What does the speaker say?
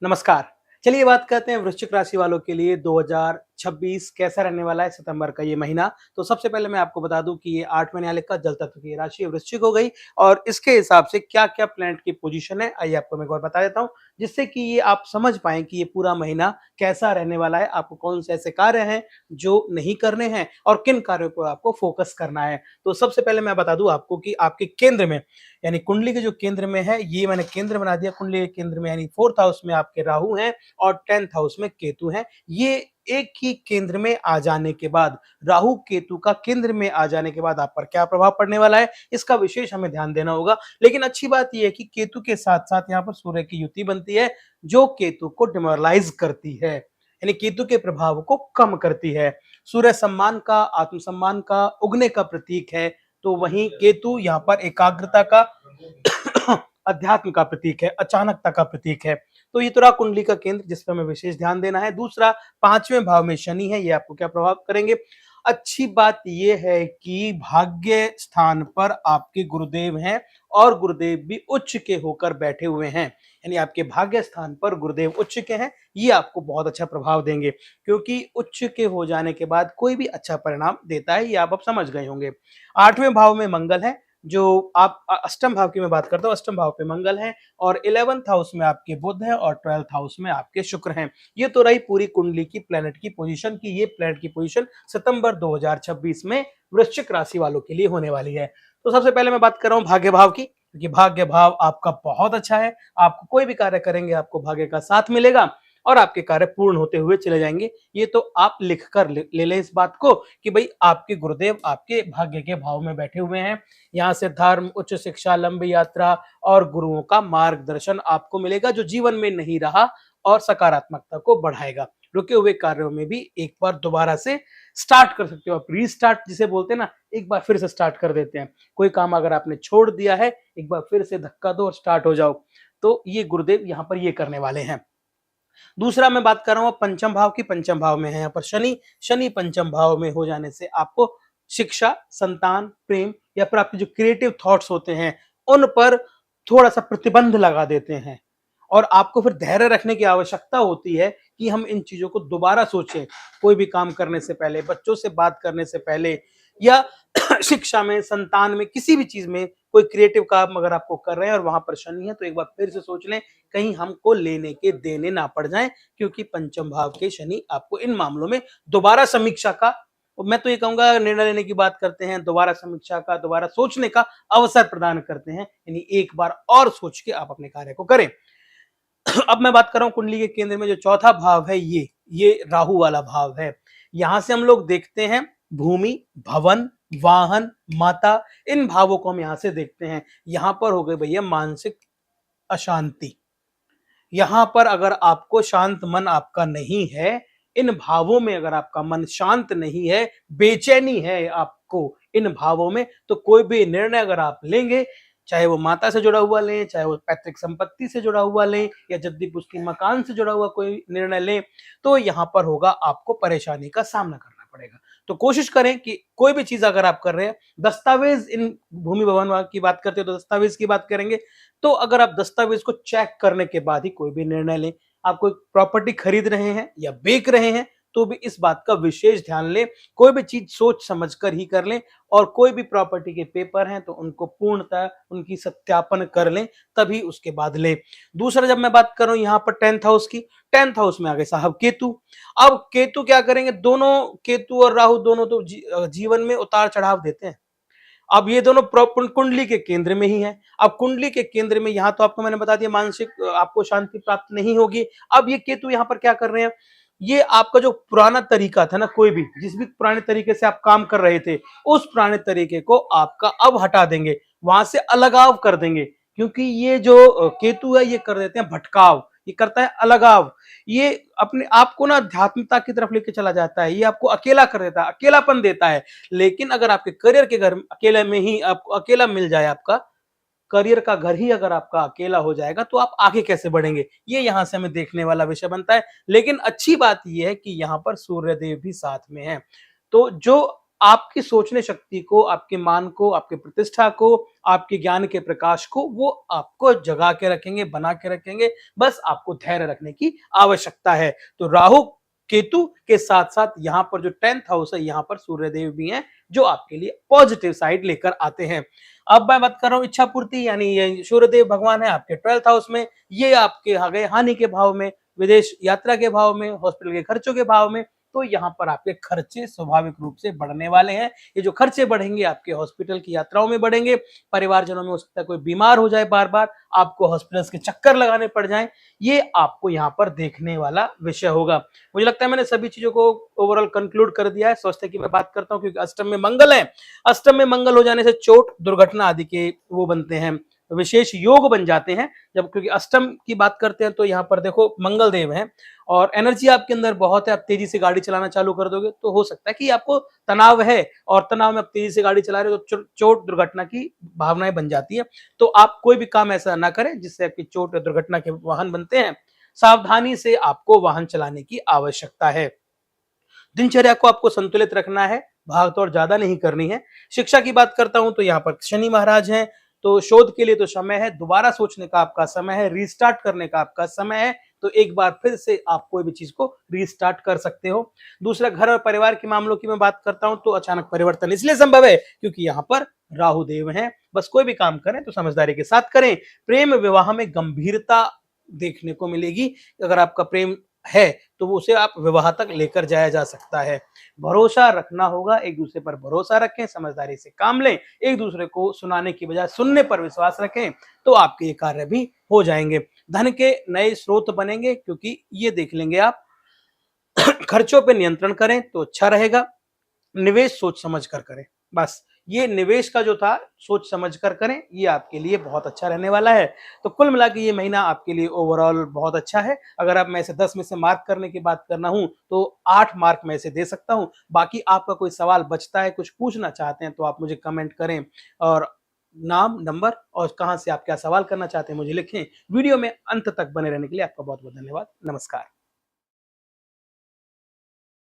नमस्कार। चलिए बात करते हैं वृश्चिक राशि वालों के लिए 2026 कैसा रहने वाला है सितंबर का ये महीना। तो सबसे पहले मैं आपको बता दूं कि ये 8 महीने वाले का जल तत्व की राशि वृश्चिक हो गई और इसके हिसाब से क्या-क्या प्लैनेट की पोजीशन है, आइए आपको मैं एक और बता देता हूं, जिससे कि ये आप समझ पाएँ कि ये पूरा महीना कैसा रहने वाला है, आपको कौन से ऐसे कार्य हैं जो नहीं करने हैं और किन कार्यों पर आपको फोकस करना है। तो सबसे पहले मैं बता दूं आपको कि आपके केंद्र में यानी कुंडली के जो केंद्र में है, ये मैंने केंद्र बना दिया कुंडली के केंद्र में यानी 4th हाउस में आपके राहु हैं और 10th हाउस में केतु हैं। ये एक ही केंद्र में आ जाने के बाद, राहु केतु का केंद्र में आ जाने के बाद आप पर क्या प्रभाव पड़ने वाला है, इसका विशेष हमें ध्यान देना होगा। लेकिन अच्छी बात ये है कि केतु के साथ-साथ यहाँ पर सूर्य की युति बनती है, जो केतु को डिमोरलाइज़ करती है, यानी केतु के प्रभाव को कम करती है। सूर्य सम्मान का, आत्मसम्मान का, उगने का प्रतीक है, तो वहीं केतु यहाँ पर एकाग्रता का अध्यात्म का प्रतीक है, अचानकता का प्रतीक है। तो ये तो रहा कुंडली का केंद्र जिस पर हमें विशेष ध्यान देना है। दूसरा, 5वें भाव में शनि है, ये आपको क्या प्रभाव करेंगे? अच्छी बात ये है कि भाग्य स्थान पर आपके गुरुदेव हैं और गुरुदेव भी उच्च के होकर बैठे हुए हैं। यानी आपके भाग्य स्थान पर गुरुदेव उच्च के हैं, ये आपको बहुत अच्छा प्रभाव देंगे क्योंकि उच्च के हो जाने के बाद कोई भी अच्छा परिणाम देता है, ये आप अब समझ गए होंगे। 8वें भाव में मंगल है, जो आप अष्टम भाव की मैं बात करता हूँ, अष्टम भाव पे मंगल है और 11th हाउस में आपके बुध है और 12th हाउस में आपके शुक्र हैं। ये तो रही पूरी कुंडली की प्लैनेट की पोजीशन की ये प्लैनेट की पोजीशन सितंबर 2026 में वृश्चिक राशि वालों के लिए होने वाली है। तो सबसे पहले मैं बात कर रहा हूँ भाग्य भाव की, क्योंकि भाग्य भाव आपका बहुत अच्छा है। आपको कोई भी कार्य करेंगे, आपको भाग्य का साथ मिलेगा और आपके कार्य पूर्ण होते हुए चले जाएंगे। ये तो आप लिख कर ले लें इस बात को कि भाई आपके गुरुदेव आपके भाग्य के भाव में बैठे हुए हैं। यहाँ से धर्म, उच्च शिक्षा, लंबी यात्रा और गुरुओं का मार्गदर्शन आपको मिलेगा, जो जीवन में नहीं रहा और सकारात्मकता को बढ़ाएगा। रुके हुए कार्यों में भी एक बार दोबारा से स्टार्ट कर सकते हो आप, रीस्टार्ट जिसे बोलते हैं ना, एक बार फिर से स्टार्ट कर देते हैं। कोई काम अगर आपने छोड़ दिया है, एक बार फिर से धक्का दो और स्टार्ट हो जाओ। तो ये गुरुदेव यहाँ पर ये करने वाले हैं। दूसरा मैं बात कर रहा हूँ पंचम भाव की, पंचम भाव में है यहाँ पर शनि। शनि पंचम भाव में हो जाने से आपको शिक्षा, संतान, प्रेम या फिर आपके जो क्रिएटिव थॉट्स होते हैं उन पर थोड़ा सा प्रतिबंध लगा देते हैं और आपको फिर धैर्य रखने की आवश्यकता होती है कि हम इन चीजों को दोबारा सोचें। कोई भी काम करने से पहले, बच्चों से बात करने से पहले या शिक्षा में, संतान में, किसी भी चीज में कोई क्रिएटिव काम अगर आपको कर रहे हैं और वहां पर शनि है, तो एक बार फिर से सोच लें कहीं हमको लेने के देने ना पड़ जाएं, क्योंकि पंचम भाव के शनि आपको इन मामलों में दोबारा समीक्षा का, मैं तो ये कहूंगा निर्णय लेने की बात करते हैं, दोबारा समीक्षा का, दोबारा सोचने का अवसर प्रदान करते हैं। यानी एक बार और सोच के आप अपने कार्य को करें। अब मैं बात कर रहा हूं कुंडली के केंद्र में जो चौथा भाव है, ये राहु वाला भाव है। यहां से हम लोग देखते हैं भूमि, भवन, वाहन, माता, इन भावों को हम यहां से देखते हैं। यहां पर हो गए भैया मानसिक अशांति। यहां पर अगर आपको शांत मन आपका नहीं है, इन भावों में अगर आपका मन शांत नहीं है, बेचैनी है आपको इन भावों में, तो कोई भी निर्णय अगर आप लेंगे, चाहे वो माता से जुड़ा हुआ लें, चाहे वो पैतृक संपत्ति से जुड़ा हुआ लें या जद्दी पुश्ती मकान से जुड़ा हुआ कोई निर्णय लें, तो यहां पर होगा आपको परेशानी का सामना करना पड़ेगा। तो कोशिश करें कि कोई भी चीज अगर आप कर रहे हैं, दस्तावेज, इन भूमि भवन की बात करते हो तो दस्तावेज की बात करेंगे, तो अगर आप दस्तावेज को चेक करने के बाद ही कोई भी निर्णय लें। आप कोई प्रॉपर्टी खरीद रहे हैं या बेच रहे हैं, तो भी इस बात का विशेष ध्यान लें। कोई भी चीज सोच समझ कर ही कर लें और कोई भी प्रॉपर्टी के पेपर हैं तो उनको पूर्णतः उनकी सत्यापन कर लें, तभी उसके बाद लें। दूसरा, जब मैं बात कर रहा हूं यहाँ पर 10th हाउस की, 10th हाउस में आ गए साहब केतु। अब केतु क्या करेंगे? दोनों, केतु और राहु दोनों तो जीवन में उतार चढ़ाव देते हैं। अब ये दोनों कुंडली के केंद्र में ही है। अब कुंडली के केंद्र में यहाँ तो आपको मैंने बता दिया मानसिक आपको शांति प्राप्त नहीं होगी। अब ये केतु यहाँ पर क्या कर रहे हैं? ये आपका जो पुराना तरीका था ना, कोई भी जिस भी पुराने तरीके से आप काम कर रहे थे, उस पुराने तरीके को आपका अब हटा देंगे, वहां से अलगाव कर देंगे। क्योंकि ये जो केतु है, ये कर देते हैं भटकाव, ये करता है अलगाव, ये अपने आप को ना अध्यात्मता की तरफ लेके चला जाता है, ये आपको अकेला कर देता है, अकेलापन देता है। लेकिन अगर आपके करियर के घर अकेले में ही आपको अकेला मिल जाए, आपका करियर का घर ही अगर आपका अकेला हो जाएगा, तो आप आगे कैसे बढ़ेंगे? ये यहां से हमें देखने वाला विषय बनता है। लेकिन अच्छी बात यह है कि यहाँ पर सूर्यदेव भी साथ में है, तो जो आपकी सोचने शक्ति को, आपके मान को, आपकी प्रतिष्ठा को, आपके ज्ञान के प्रकाश को वो आपको जगा के रखेंगे, बना के रखेंगे। बस आपको धैर्य रखने की आवश्यकता है। तो राहु, केतु के साथ-साथ यहाँ पर जो 10th हाउस है, यहाँ पर सूर्यदेव भी हैं, जो आपके लिए पॉजिटिव साइड लेकर आते हैं। अब मैं बात कर रहा हूँ इच्छा पूर्ति, यानी ये सूर्यदेव भगवान है आपके 12th हाउस में, ये आपके आ गए हानि के भाव में, विदेश यात्रा के भाव में, हॉस्पिटल के खर्चों के भाव में। तो यहाँ पर आपके खर्चे स्वाभाविक रूप से बढ़ने वाले हैं। ये जो खर्चे बढ़ेंगे आपके हॉस्पिटल की यात्राओं में बढ़ेंगे, परिवारजनों में हो सकता है कोई बीमार हो जाए बार-बार, आपको हॉस्पिटल्स के चक्कर लगाने पड़ जाएँ, ये आपको यहाँ पर देखने वाला विषय होगा। मुझे लगता है मैंने सभी चीज़ों को ओवरऑल कंक्लूड कर दिया है। स्वास्थ्य की मैं बात करता हूँ क्योंकि अष्टम में मंगल है। अष्टम में मंगल हो जाने से चोट, दुर्घटना आदि के वो बनते हैं, विशेष योग बन जाते हैं। जब क्योंकि अष्टम की बात करते हैं तो यहाँ पर देखो मंगल देव हैं और एनर्जी आपके अंदर बहुत है, आप तेजी से गाड़ी चलाना चालू कर दोगे तो हो सकता है कि आपको तनाव है और तनाव में आप तेजी से गाड़ी चला रहे हो तो चोट दुर्घटना की भावनाएं बन जाती है। तो आप कोई भी काम ऐसा ना करें जिससे आपकी चोट या दुर्घटना के वाहन बनते हैं। सावधानी से आपको वाहन चलाने की आवश्यकता है। दिनचर्या को आपको संतुलित रखना है, भाग-दौड़ ज़्यादा नहीं करनी है। शिक्षा की बात करता हूँ तो यहाँ पर शनि महाराज हैं, तो शोध के लिए तो समय है, दोबारा सोचने का आपका समय है, रीस्टार्ट करने का आपका समय है, तो एक बार फिर से आप कोई भी चीज़ को रीस्टार्ट कर सकते हो। दूसरा, घर और परिवार के मामलों की मैं बात करता हूँ तो अचानक परिवर्तन इसलिए संभव है क्योंकि यहाँ पर राहु देव हैं। बस कोई भी काम करें तो समझदारी के साथ करें। प्रेम विवाह में गंभीरता देखने को मिलेगी। अगर आपका प्रेम है तो वो उसे आप विवाह तक लेकर जाया जा सकता है। भरोसा रखना होगा, एक दूसरे पर भरोसा रखें, समझदारी से काम लें, एक दूसरे को सुनाने की बजाय सुनने पर विश्वास रखें, तो आपके ये कार्य भी हो जाएंगे। धन के नए स्रोत बनेंगे क्योंकि ये देख लेंगे आप। खर्चों पे नियंत्रण करें तो अच्छा रहेगा। निवेश सोच समझ कर करें। बस ये निवेश का जो था सोच समझ कर करें, ये आपके लिए बहुत अच्छा रहने वाला है। तो कुल मिला के ये महीना आपके लिए ओवरऑल बहुत अच्छा है। अगर आप मैं इसे 10 में से मार्क करने की बात करना हूँ तो 8 मार्क मैं इसे दे सकता हूँ। बाकी आपका कोई सवाल बचता है, कुछ पूछना चाहते हैं तो आप मुझे कमेंट करें और नाम, नंबर और कहाँ से आप क्या सवाल करना चाहते हैं मुझे लिखें। वीडियो में अंत तक बने रहने के लिए आपका बहुत-बहुत धन्यवाद। नमस्कार।